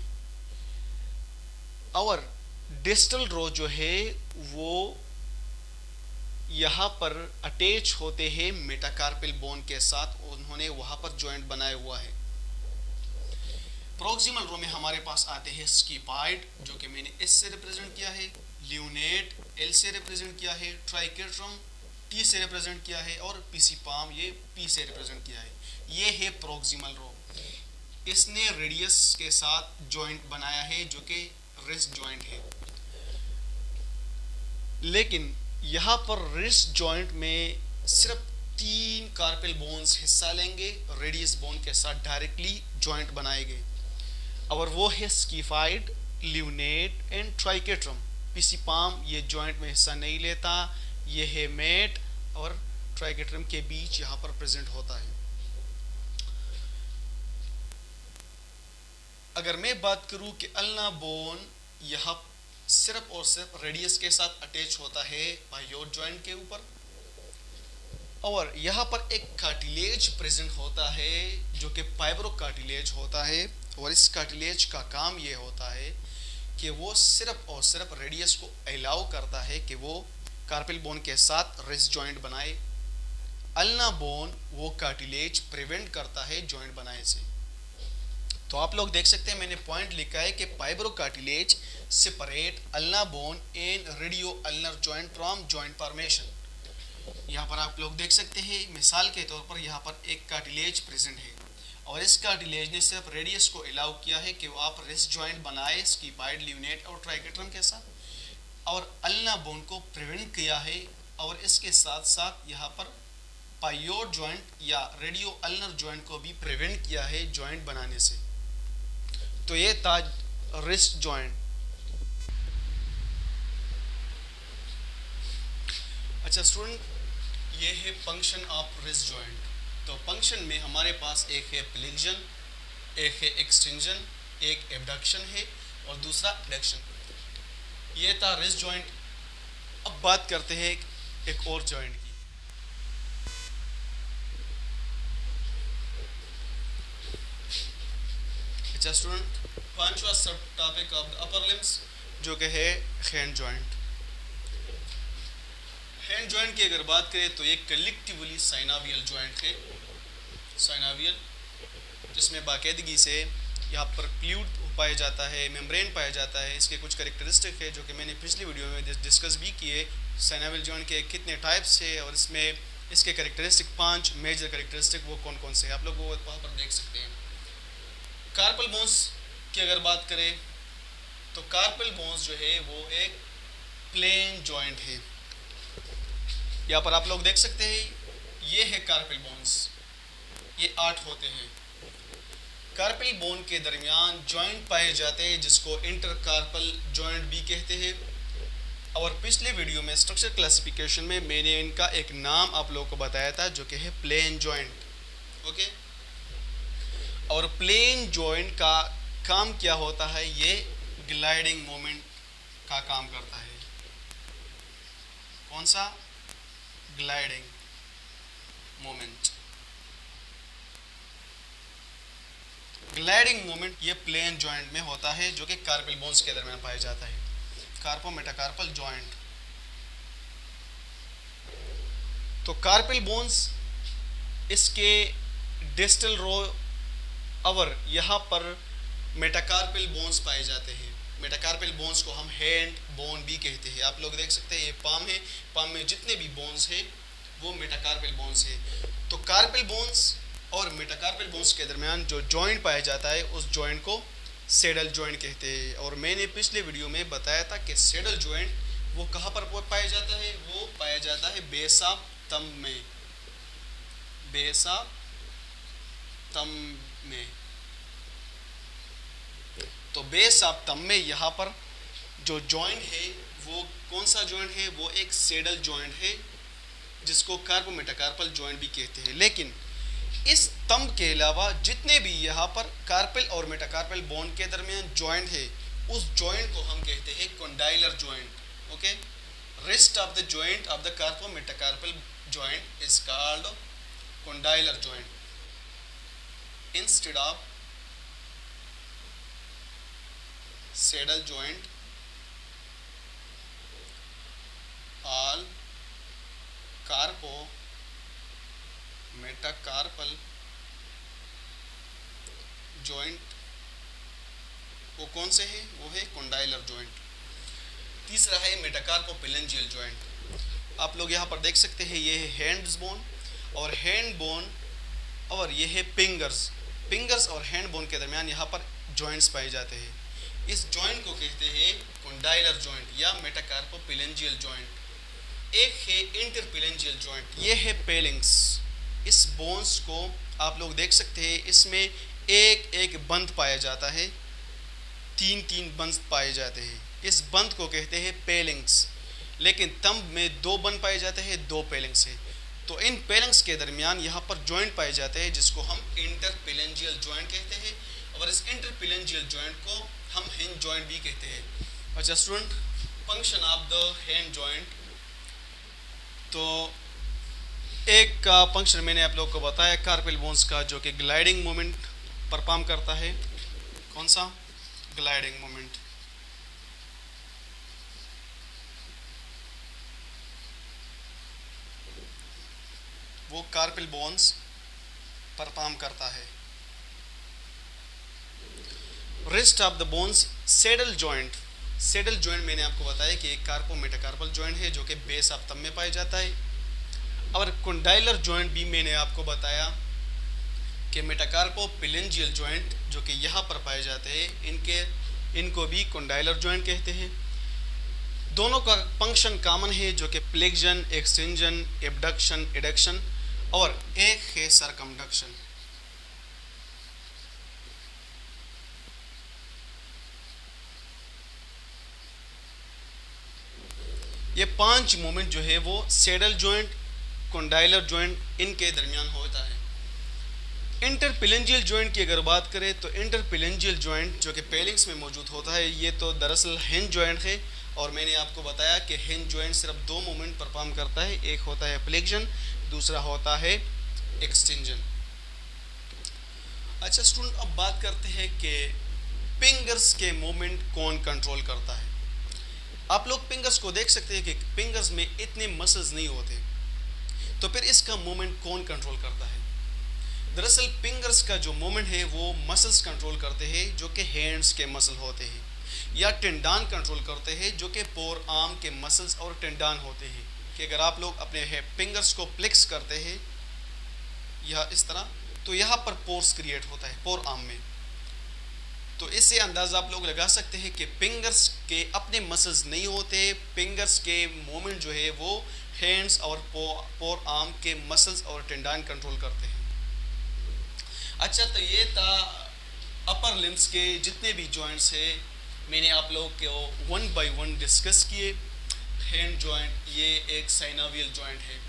और डिस्टल रो जो है वो यहाँ पर अटैच होते हैं मेटाकार्पल बोन के साथ। उन्होंने वहां पर जॉइंट बनाया हुआ है। प्रोक्सिमल रो में हमारे पास आते हैं स्किपाइड, जो कि मैंने एस से रिप्रेजेंट किया है, ल्यूनेट एल से रिप्रेजेंट किया है, ट्राइकेट्रम टी से रिप्रेजेंट किया है, और पिसिपाम ये पी से रिप्रेजेंट किया है। ये है प्रोक्सिमल रो। इसने रेडियस के साथ जॉइंट बनाया है जो कि रिस्ट जॉइंट है। लेकिन यहाँ पर रिस्ट जॉइंट में सिर्फ 3 कार्पल बोन्स हिस्सा लेंगे, रेडियस बोन के साथ डायरेक्टली जॉइंट बनाएंगे, और वो है स्किफाइड, ल्यूनेट एंड ट्राइकेट्रम। पिसिपाम ये जॉइंट में हिस्सा नहीं लेता। ये है मेट और ट्राइकेट्रम के बीच यहाँ पर प्रेजेंट होता है। अगर मैं बात करूं कि अल्ना बोन यहाँ सिर्फ और सिर्फ रेडियस के साथ अटैच होता है पायोट जॉइंट के ऊपर, और यहाँ पर एक कार्टिलेज प्रेजेंट होता है जो कि फाइब्रो कार्टिलेज होता है, और इस कार्टिलेज का काम ये होता है कि वो सिर्फ और सिर्फ रेडियस को अलाउ करता है कि वो कार्पल बोन के साथ रिस्ट जॉइंट बनाए। अल्ना बोन वो कार्टिलेज प्रिवेंट करता है जॉइंट बनाने से। तो आप लोग देख सकते हैं मैंने पॉइंट लिखा है कि fibro cartilage separate ulna bone and radio ulnar joint from joint formation. यहाँ पर आप लोग देख सकते हैं मिसाल के तौर पर यहाँ पर एक कार्टिलेज प्रेजेंट है, और इस कार्टिलेज ने सिर्फ रेडियस को अलाउ किया है कि वो आप रिस्ट जॉइंट बनाए स्किपाइड, ल्यूनेट और ट्राइकेट्रम के साथ, और अल्ना बोन को प्रिवेंट किया है, और इसके साथ साथ यहाँ पर पायोट जॉइंट या रेडियो अल्नर जॉइंट को भी प्रिवेंट किया है जॉइंट बनाने से। तो ये था रिस्ट जॉइंट। अच्छा स्टूडेंट, ये है फंक्शन ऑफ रिस्ट जॉइंट। तो फंक्शन में हमारे पास एक है फ्लेक्शन, एक है एक्सटेंशन, एक एबडक्शन है और दूसरा एडक्शन। ये था रिस्ट जॉइंट। अब बात करते हैं एक और जॉइंट की। अच्छा स्टूडेंट, 5वां सब टॉपिक ऑफ अपर लिम्स जो कि है हैंड जॉइंट। हैंड जॉइंट की अगर बात करें तो ये कलेक्टिवली साइनोवियल जॉइंट है। साइनोवियल, जिसमें बाकायदगी से यहाँ पर फ्लूइड पाया जाता है, मेम्ब्रेन पाया जाता है। इसके कुछ कैरेक्टरिस्टिक है जो कि मैंने पिछली वीडियो में डिस्कस भी किए। साइनोवियल जॉइंट के कितने टाइप्स है और इसमें इसके कैरेक्टरिस्टिक 5 मेजर कैरेक्टरिस्टिक वो कौन कौन से हैं, आप लोग वो वहाँ पर देख सकते हैं। कार्पल बोन्स की अगर बात करें तो कार्पल बोन्स जो है वो एक प्लेन जॉइंट है। यहाँ पर आप लोग देख सकते हैं ये है कार्पल बोन्स, ये 8 होते हैं। कार्पल बोन के दरमियान जॉइंट पाए जाते हैं जिसको इंटरकार्पल जॉइंट भी कहते हैं। और पिछले वीडियो में स्ट्रक्चर क्लासिफिकेशन में मैंने इनका एक नाम आप लोगों को बताया था जो कि है प्लेन जॉइंट। ओके, और प्लेन जॉइंट का काम क्या होता है, ये ग्लाइडिंग मोमेंट का काम करता है। कौन सा? Gliding moment. ग्लाइडिंग मोमेंट ये प्लेन जॉइंट में होता है जो कि कार्पल बोन्स के दरमियान पाया जाता है, कार्पो मेटाकार्पल जॉइंट। तो कार्पल बोन्स इसके डिस्टल रो और यहाँ पर मेटाकार्पल बोन्स पाए जाते हैं। मेटाकार्पल बोन्स को हम हैंड बोन भी कहते हैं। आप लोग देख सकते हैं ये पाम है, पाम में जितने भी बोन्स है वो मेटाकार्पल बोन्स है। तो कार्पल बोन्स और मेटाकार्पल बोन्स के दरमियान जो जॉइंट पाया जाता है उस जॉइंट को सेडल जॉइंट कहते हैं। और मैंने पिछले वीडियो में बताया था कि सेडल जॉइंट वो कहाँ पर पाया जाता है, वो पाया जाता है बेस ऑफ थंब में, बेस ऑफ थंब में। तो बेस ऑफ थंब में यहाँ पर जो जॉइंट है वो कौन सा जॉइंट है, वो एक सेडल जॉइंट है जिसको कार्पो मेटाकार्पल जॉइंट भी कहते हैं। लेकिन इस थंब के अलावा जितने भी यहाँ पर कार्पल और मेटाकार्पल बोन के दरमियान जॉइंट है उस जॉइंट को हम कहते हैं condylar joint. Okay, rest of the joint of the carpometacarpal joint is called condylar joint instead of saddle joint. All carpometacarpal joint वो कौन से है, वो है कॉन्डाइलर जॉइंट। तीसरा है मेटाकार्पोफिलेंजियल जॉइंट। आप लोग यहाँ पर देख सकते हैं ये है हैंड्स बोन और हैंड बोन और ये है फिंगर्स। फिंगर्स और हैंड बोन के दरमियान यहाँ पर जॉइंट्स पाए जाते हैं। इस जॉइंट को कहते हैं कॉन्डाइलर जॉइंट या मेटाकार्पोफिलेंजियल जॉइंट। एक है इंटरफिलेंजियल जॉइंट, ये है पेलिंग्स। इस बोन्स को आप लोग देख सकते हैं, इसमें एक एक बंद पाया जाता है, 3 बंद पाए जाते हैं। इस बंद को कहते हैं पेलिंग्स। लेकिन थंब में 2 बंद पाए जाते हैं, 2 पेलिंग्स है। तो इन पेलिंग्स के दरमियान यहाँ पर जॉइंट पाए जाते हैं जिसको हम इंटरफिलेंजियल जॉइंट कहते हैं। और इस इंटरफिलेंजियल जॉइंट को हम हिंज जॉइंट भी कहते हैं। अच्छा student, function of the hand joint. तो एक का फंक्शन मैंने आप लोग को बताया कार्पल बोन्स का जो कि ग्लाइडिंग मोमेंट परफॉर्म करता है। कौन सा? Gliding moment. वो कार्पल बोन्स परफॉर्म करता है। Rest of the bones saddle joint. Saddle joint मैंने आपको बताया कि एक कार्पो मेटाकार्पल जॉइंट है जो कि बेस ऑफ थंब में पाया जाता है। और कॉन्डाइलर जॉइंट भी मैंने आपको बताया कि मेटाकार्पोफिलेंजियल जॉइंट जो कि यहाँ पर पाए जाते हैं इनको भी कॉन्डाइलर जॉइंट कहते हैं। दोनों का फंक्शन कॉमन है जो कि फ्लेक्शन, एक्सटेंशन, एबडक्शन, एडक्शन और एक है सरकमडक्शन। ये 5 मूवमेंट जो है वो सेडल जॉइंट, कॉन्डाइलर जॉइंट इनके दरमियान होता है। इंटरफिलेंजियल जॉइंट की अगर बात करें तो इंटरफिलेंजियल जॉइंट जो कि पेलिंग्स में मौजूद होता है ये तो दरअसल हिंज जॉइंट है। और मैंने आपको बताया कि हिंज जॉइंट सिर्फ 2 मूवमेंट परफॉर्म करता है, एक होता है फ्लेक्शन, दूसरा होता है एक्सटेंशन। अच्छा स्टूडेंट, अब बात करते हैं कि फिंगर्स के मूवमेंट कौन कंट्रोल करता है। आप लोग फिंगर्स को देख सकते हैं कि फिंगर्स में इतने मसल्स नहीं होते, तो फिर इसका मूवमेंट कौन कंट्रोल करता है? दरअसल फिंगर्स का जो मूवमेंट है वो मसल्स कंट्रोल करते हैं जो कि हैंड्स के मसल होते हैं, या टेंडान कंट्रोल करते हैं जो कि फोर आर्म के मसल्स और टेंडान होते हैं। कि अगर आप लोग अपने फिंगर्स को फ्लेक्स करते हैं या इस तरह, तो यहाँ पर पोर्स क्रिएट होता है फोर आर्म में। तो इससे अंदाज़ा आप लोग लगा सकते हैं कि फिंगर्स के अपने मसल्स नहीं होते, फिंगर्स के मूवमेंट जो है वो हैंड्स और फोर आर्म के मसल्स और टेंडान कंट्रोल करते हैं। अच्छा, तो ये था अपर लिम्स के जितने भी जॉइंट्स है, मैंने आप लोग को वन बाय वन डिस्कस किए। हैंड जॉइंट ये एक साइनोवियल जॉइंट है।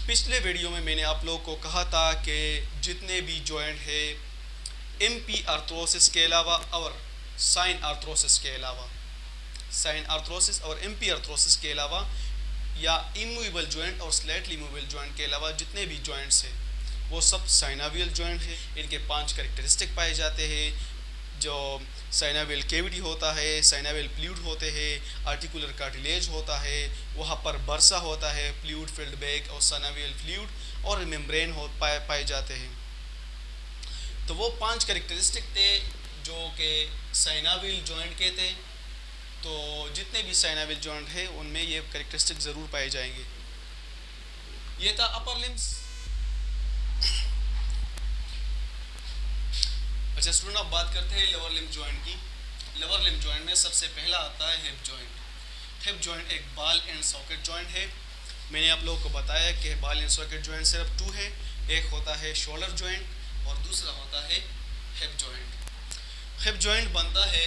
पिछले वीडियो में मैंने आप लोग को कहा था कि जितने भी जॉइंट है एमपी आर्थ्रोसिस के अलावा और साइन आर्थ्रोसिस के अलावा, साइन आर्थ्रोसिस और एमपी आर्थ्रोसिस के अलावा, या इमूवेबल जॉइंट और स्लाइटली मूवेबल जॉइंट के अलावा जितने भी जॉइंट्स हैं वो सब साइनोवियल जॉइंट है। इनके 5 कैरेक्टरिस्टिक पाए जाते हैं। जो साइनोवियल कैविटी होता है, साइनोवियल फ्लूइड होते हैं, आर्टिकुलर कार्टिलेज होता है, वहाँ पर बर्सा होता है, फ्लूइड फिल्ड बैग और साइनोवियल फ्लूइड और मेम्ब्रेन पाए जाते हैं। तो वो 5 कैरेक्टरिस्टिक थे जो कि साइनोवियल जॉइंट के थे। तो जितने भी साइनोवियल जॉइंट है उनमें ये कैरेक्टरिस्टिक ज़रूर पाए जाएंगे। ये था अपर लिम्स। अच्छा स्टूडेंट, अब बात करते हैं लोअर लिम्ब जॉइंट की। लोअर लिम्ब जॉइंट में सबसे पहला आता है हिप जॉइंट। हिप जॉइंट एक बॉल एंड सॉकेट जॉइंट है। मैंने आप लोगों को बताया कि बॉल एंड सॉकेट जॉइंट सिर्फ 2 है। एक होता है शोल्डर जॉइंट और दूसरा होता है हिप जॉइंट। हिप जॉइंट बनता है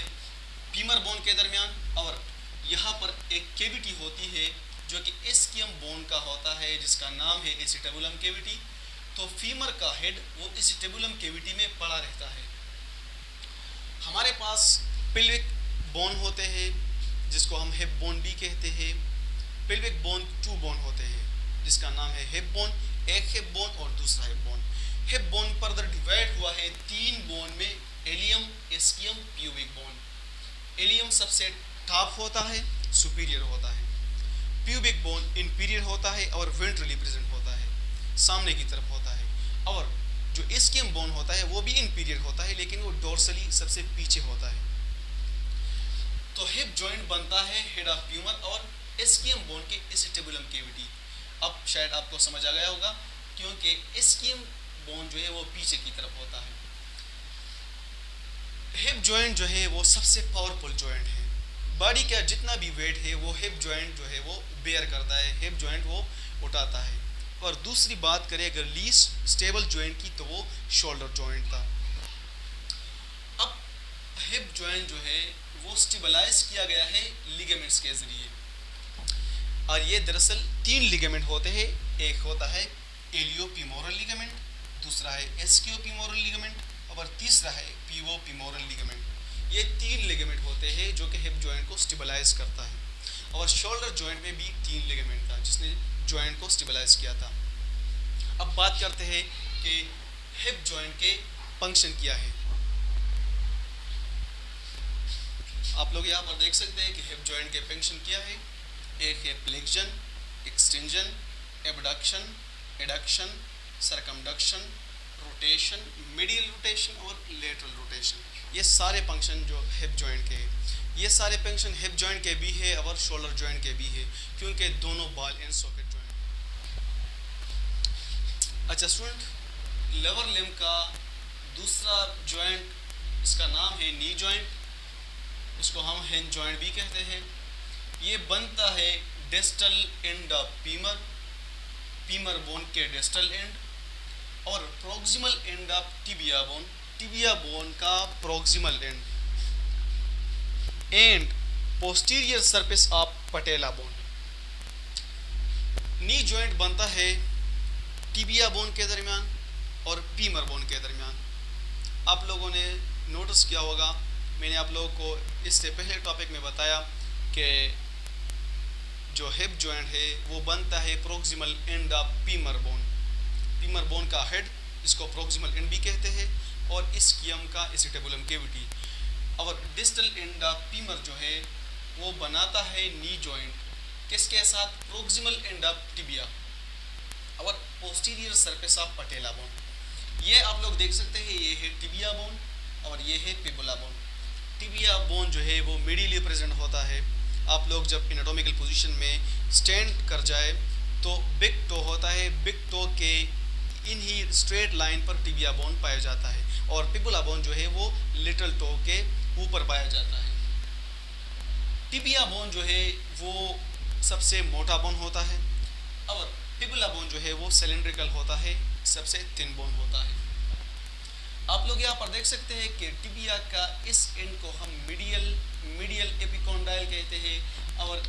फीमर बोन के दरमियान, और यहाँ पर एक कैविटी होती है जो कि इस्कियम बोन का होता है, जिसका नाम है एसिटेबुलम कैविटी। तो फीमर का हेड वो एसिटेबुलम कैविटी में पड़ा रहता है। हमारे पास पेल्विक बोन होते हैं जिसको हम हिप बोन भी कहते हैं। पेल्विक बोन 2 बोन होते हैं जिसका नाम है हिप बोन, एक हिप बोन और दूसरा hip bone. Hip bone further divide हुआ है 3 बोन में, allium, ischium, pubic bone. Allium सबसे टॉप होता है, सुपीरियर होता है। प्यूबिक बोन इंफीरियर होता है और वेंट्रली प्रेजेंट होता है, सामने की तरफ होता है। और जो इस्कियम बोन होता है वो भी इंफीरियर होता है लेकिन वो डोर्सली सबसे पीछे होता है। तो हिप जॉइंट बनता है हेड ऑफ फ्यूमर और इस्कियम बोन के एसिटेबुलम कैविटी। अब शायद आपको समझ आ गया होगा क्योंकि इस्कियम बोन जो है वो पीछे की तरफ होता है। हिप जॉइंट जो है वो सबसे पावरफुल जॉइंट है। बॉडी का जितना भी वेट है वो हिप जॉइंट जो है वो बेयर करता है, हिप जॉइंट वो उठाता है। और दूसरी बात करें अगर लीस्ट स्टेबल जॉइंट की तो वो शोल्डर जॉइंट था। अब हिप जॉइंट जो है वो स्टेबलाइज किया गया है लिगामेंट्स के जरिए, और ये दरअसल 3 लिगामेंट होते हैं। एक होता है एलियोफीमोरल लिगामेंट, दूसरा है एस्कियोफीमोरल लिगामेंट और तीसरा है पिवोफीमोरल लिगामेंट। ये 3 लिगामेंट होते हैं जो कि हिप जॉइंट को स्टेबलाइज करता है। और शोल्डर जॉइंट में भी 3 लिगामेंट था जिसने जॉइंट को स्टेबलाइज किया था। अब बात करते हैं कि हिप जॉइंट के फंक्शन क्या है। आप लोग यहाँ पर देख सकते हैं कि हिप जॉइंट के फंक्शन क्या है। एक है flexion, extension, abduction, adduction, circumduction, rotation, medial rotation और लेटरल रोटेशन। ये सारे फंक्शन जो हिप जॉइंट के हैं, ये सारे फंक्शन हिप जॉइंट के भी है और शोल्डर जॉइंट के भी है क्योंकि दोनों बॉल एंड सॉकेट जॉइंट। अच्छा स्टूडेंट, लोअर लिम्ब का दूसरा जॉइंट, इसका नाम है नी जॉइंट, इसको हम हिंज जॉइंट भी कहते हैं। ये बनता है distal end of femur, femur bone के डिस्टल एंड, और proximal end of tibia bone, tibia bone का proximal end, and posterior surface of patella bone. Knee joint बनता है टिबिया बोन के दरमियान और फीमर बोन के दरमियान। आप लोगों ने नोटिस किया होगा, मैंने आप लोगों को इससे पहले टॉपिक में बताया कि जो हिप जॉइंट है वो बनता है proximal end of femur bone. Femur bone का हेड, इसको प्रोक्सिमल एंड भी कहते हैं, और इस्कियम का एसिटेबुलम कैविटी। और डिस्टल एंड ऑफ फीमर जो है वो बनाता है नी जॉइंट, किसके साथ? प्रोक्सिमल एंड ऑफ टिबिया और posterior surface of patella bone. ये आप लोग देख सकते हैं, ये है टिबिया बोन और ये है फिबुला बोन। टिबिया बोन जो है वो मिडियली प्रेजेंट होता है। आप लोग जब एनाटॉमिकल पोजीशन में स्टैंड कर जाए तो बिग टो होता है, बिग टो के इन ही स्ट्रेट लाइन पर टिबिया बोन पाया जाता है और फिबुला बोन जो है वो लिटिल टो के ऊपर पाया जाता है। टिबिया बोन जो है वो सबसे मोटा बोन होता है और फिबुला बोन जो है वो सिलिंड्रिकल होता है, सबसे थिन बोन होता है। आप लोग यहाँ पर देख सकते हैं कि टिबिया का इस एंड को हम मीडियल एपिकॉन्डाइल कहते हैं और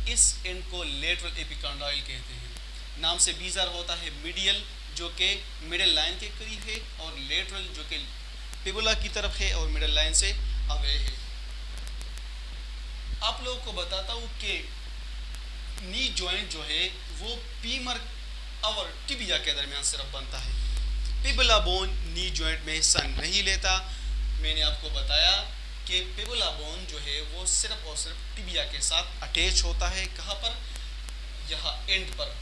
इस एंड को लेटरल एपिकॉन्डाइल कहते हैं। नाम से बीजार होता है मीडियल जो कि मिडिल लाइन के करीब है और लेटरल जो कि फिबुला की तरफ है और मिडिल लाइन से अवे है। आप लोगों को बताता हूँ कि नी जॉइंट जो है वो फीमर और टिबिया के दरमियान सिर्फ बनता है। फिबुला बोन नी जॉइंट में हिस्सा नहीं लेता। मैंने आपको बताया कि फिबुला बोन जो है वो सिर्फ और सिर्फ टिबिया के साथ अटैच होता है। कहाँ पर? यहाँ एंड पर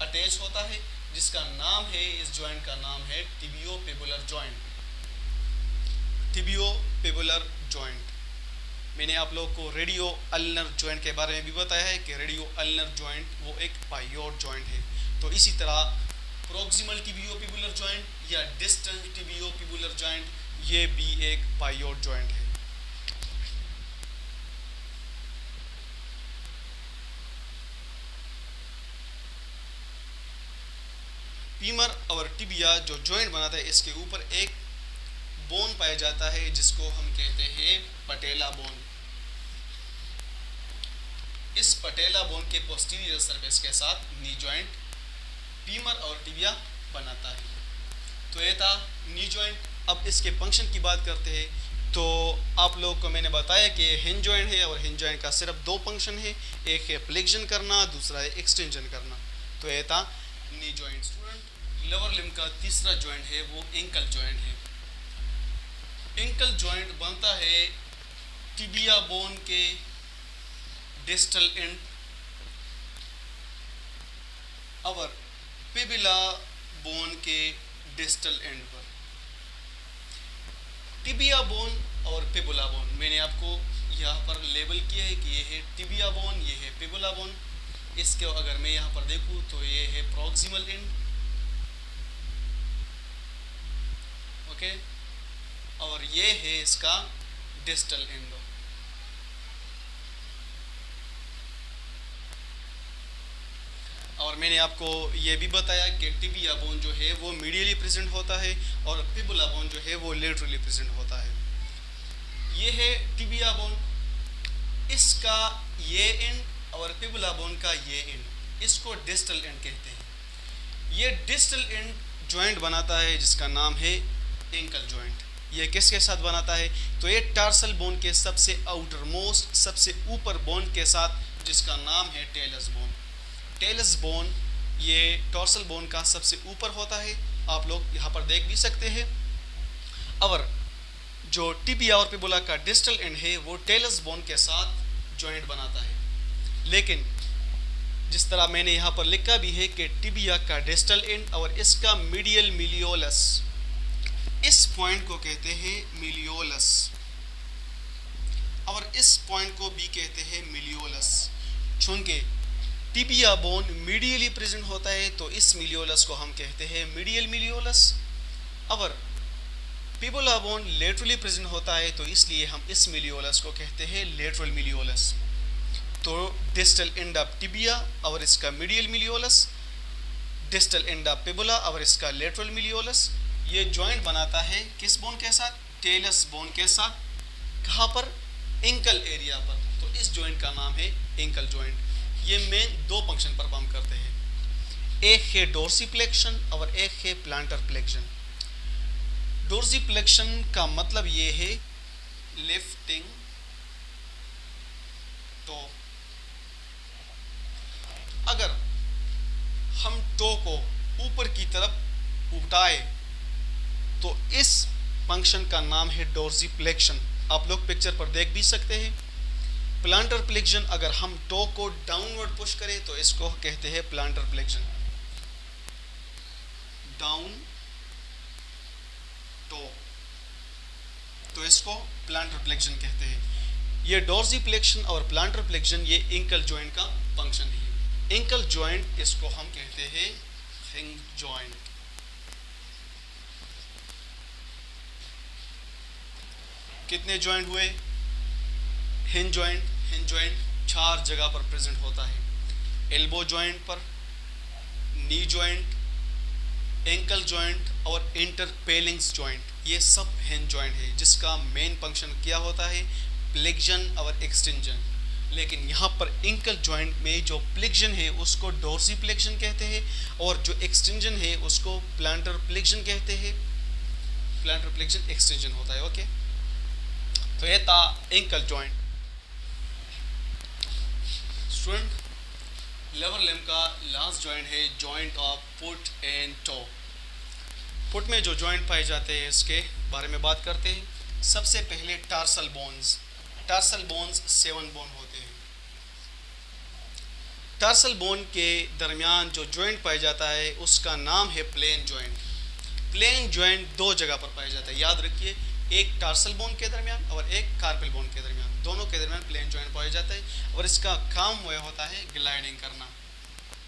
अटैच होता है, जिसका नाम है, इस जॉइंट का नाम है टिबियो-फिबुलर जॉइंट। टिबियो-फिबुलर जॉइंट। मैंने आप लोग को रेडियो अल्नर जॉइंट के बारे में भी बताया है कि रेडियो अल्नर जॉइंट वो एक पायोड जॉइंट है। तो इसी तरह प्रोक्सिमल टिबियो-फिबुलर जॉइंट या डिस्टल टिबियो-फिबुलर जॉइंट ये भी एक पायोड जॉइंट है। फीमर और टिबिया जो जॉइंट बनाता है इसके ऊपर एक बोन पाया जाता है जिसको हम कहते हैं पटेला बोन। इस पटेला बोन के पोस्टीरियर सरफेस के साथ नी जॉइंट फीमर और टिबिया बनाता है। तो ये था नी जॉइंट। अब इसके फंक्शन की बात करते हैं तो आप लोग को मैंने बताया कि हिंज जॉइंट है और हिंज जॉइंट का सिर्फ दो फंक्शन है, एक है फ्लेक्शन करना, दूसरा है एक्सटेंशन करना। तो ये था knee joint. Student, lower limb का तीसरा जॉइंट है वो एंकल जॉइंट है। एंकल जॉइंट बनता है टिबिया बोन के डिस्टल एंड और फिबुला बोन के डिस्टल एंड पर। टिबिया बोन और फिबुला बोन मैंने आपको यहाँ पर लेबल किया है कि ये है टिबिया बोन, ये है फिबुला बोन। इसके अगर मैं यहाँ पर देखूँ तो ये है प्रोक्सिमल एंड, ओके, और ये है इसका डिस्टल एंड। और मैंने आपको ये भी बताया कि टिबिया बोन जो है वो मीडियली प्रेजेंट होता है और फिबुला बोन जो है वो लेटरली प्रेजेंट होता है। ये है टिबिया बोन, इसका ये एंड और फिबुला बोन का ये एंड, इसको डिस्टल एंड कहते हैं। ये डिस्टल एंड जॉइंट बनाता है जिसका नाम है एंकल जॉइंट। ये किसके साथ बनाता है? तो ये टार्सल बोन के सबसे आउटर मोस्ट, सबसे ऊपर बोन के साथ, जिसका नाम है टेलस बोन। टेलस बोन ये टॉर्सल बोन का सबसे ऊपर होता है, आप लोग यहाँ पर देख भी सकते हैं। और जो टिबिया और फिबुला का डिस्टल एंड है वो टेलस बोन के साथ जॉइंट बनाता है। लेकिन जिस तरह मैंने यहाँ पर लिखा भी है कि टिबिया का डिस्टल एंड और इसका मीडियल मिलियोलस, इस पॉइंट को कहते हैं मिलियोलस और इस पॉइंट को भी कहते हैं मिलियोलस। चूंकि टिबिया बोन मीडियली प्रेजेंट होता है तो इस मिलियोलस को हम कहते हैं मीडियल मिलियोलस, और फिबुला बोन लेटरली प्रेजेंट होता है तो इसलिए हम इस मिलियोलस को कहते हैं लेटरल मिलियोलस। तो डिस्टल एंड ऑफ टिबिया और इसका medial malleolus, distal end of fibula और इसका लेटरल मिलियोलस, ये जॉइंट बनाता है किस बोन के साथ? टेलस बोन के साथ। कहाँ पर? एंकल एरिया पर। तो इस जॉइंट का नाम है एंकल जॉइंट। ये मेन दो फंक्शन परफॉर्म करते हैं, एक है डोर्सिफ्लेक्शन और एक है प्लांटर फ्लेक्शन। डोर्सिफ्लेक्शन का मतलब ये है लिफ्टिंग टो। अगर हम टो को ऊपर की तरफ उठाए तो इस फंक्शन का नाम है डोर्सिफ्लेक्शन। आप लोग पिक्चर पर देख भी सकते हैं। प्लांटर फ्लेक्शन, अगर हम टो को डाउनवर्ड पुश करें तो इसको कहते हैं प्लांटर फ्लेक्शन। डाउन टो, तो इसको प्लांटर फ्लेक्शन कहते हैं। ये डोर्सिफ्लेक्शन और प्लांटर फ्लेक्शन ये एंकल जॉइंट का फंक्शन है। एंकल जॉइंट इसको हम कहते हैं हिंज जॉइंट। कितने जॉइंट हुए? हिंज जॉइंट 4 जगह पर प्रेजेंट होता है। एल्बो जॉइंट पर, नी जॉइंट, एंकल जॉइंट और इंटरपेलिंग्स जॉइंट, ये सब हिंज जॉइंट है जिसका मेन फंक्शन क्या होता है? फ्लेक्शन और एक्सटेंशन। लेकिन यहाँ पर एंकल जॉइंट में जो फ्लेक्शन है उसको डोर्सिफ्लेक्शन कहते हैं और जो एक्सटेंशन है उसको प्लांटर फ्लेक्शन कहते हैं। प्लांटर फ्लेक्शन एक्सटेंशन होता है। ओके, तो ये था ankle joint. Student, lower limb का लास्ट जॉइंट है joint of foot and toe. Foot में जो जॉइंट पाए जाते हैं इसके बारे में बात करते हैं। सबसे पहले tarsal bones. Tarsal bones 7 bone होते हैं। टार्सल बोन के दरमियान जो जॉइंट पाया जाता है उसका नाम है प्लेन जॉइंट। प्लेन जॉइंट 2 जगह पर पाया जाता है, याद रखिए, एक टार्सल बोन के दरमियान और एक कार्पल बोन के दरमियान, दोनों के दरमियान प्लेन जॉइंट पाया जाता है और इसका काम हुआ होता है ग्लाइडिंग करना।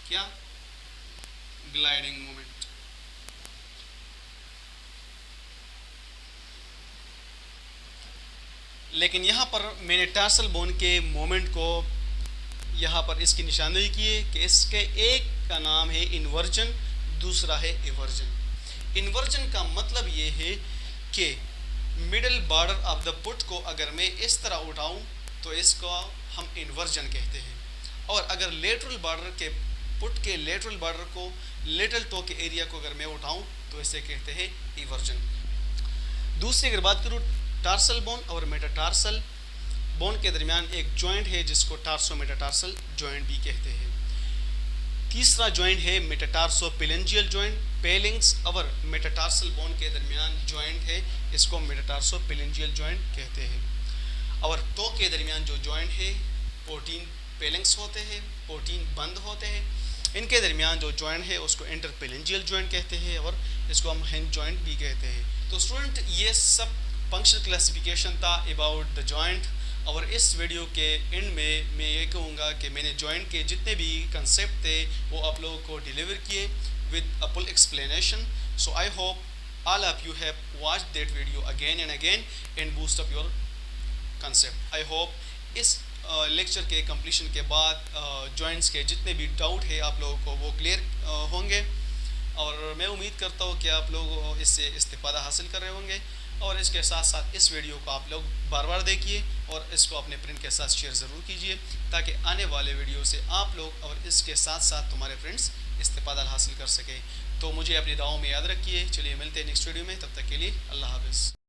क्या? Gliding movement. लेकिन यहाँ पर मैंने टार्सल बोन के मोमेंट को यहाँ पर इसकी निशानदेही की है कि इसके एक का नाम है इन्वर्जन, दूसरा है एवर्जन। इन्वर्जन का मतलब ये है कि middle border of the foot को अगर मैं इस तरह उठाऊं तो इसको हम इन्वर्जन कहते हैं, और अगर लेटरल बॉर्डर के फुट के लेटरल बॉर्डर को, लिटिल टो के एरिया को अगर मैं उठाऊं तो इसे कहते हैं एवर्जन। दूसरी अगर बात करूं, टार्सल बोन और मेटाटार्सल बोन के दरमियान एक जॉइंट है जिसको टार्सो मेटाटार्सल जॉइंट भी कहते हैं। तीसरा जॉइंट है मेटाटार्सोपेलेंजियल जॉइंट। पेलिंग्स और मेटाटार्सल बोन के दरमियान जॉइंट है, इसको मेटाटार्सोपेलेंजियल जॉइंट कहते हैं। और टो के दरमियान जो जॉइंट है 14 पेलिंग्स होते हैं, 14 बंद होते हैं। इनके दरमियान जो जॉइंट है उसको इंटरपेलेंजियल जॉइंट कहते हैं और इसको हम हिंज जॉइंट भी कहते हैं। तो स्टूडेंट, ये सब फंक्शनल क्लासिफिकेशन था अबाउट द जॉइंट। और इस वीडियो के एंड में मैं ये कहूँगा कि मैंने जॉइंट के जितने भी कंसेप्ट थे वो आप लोगों को डिलीवर किए with a full explanation. So I hope all of you have watched that video again and again and boost up your concept. I hope इस लेक्चर के completion के बाद joints के जितने भी डाउट है आप लोगों को वो क्लियर होंगे, और मैं उम्मीद करता हूँ कि आप लोग इससे इस्तिफादा हासिल कर रहे होंगे। और इसके साथ साथ इस वीडियो को आप लोग बार बार देखिए और इसको अपने फ्रेंड के साथ शेयर ज़रूर कीजिए ताकि आने वाले वीडियो से आप लोग और इसके साथ साथ तुम्हारे फ्रेंड्स इस्तिफादा हासिल कर सकें। तो मुझे अपनी दुआओं में याद रखिए। चलिए मिलते हैं नेक्स्ट वीडियो में, तब तक के लिए अल्लाह हाफ़िज़।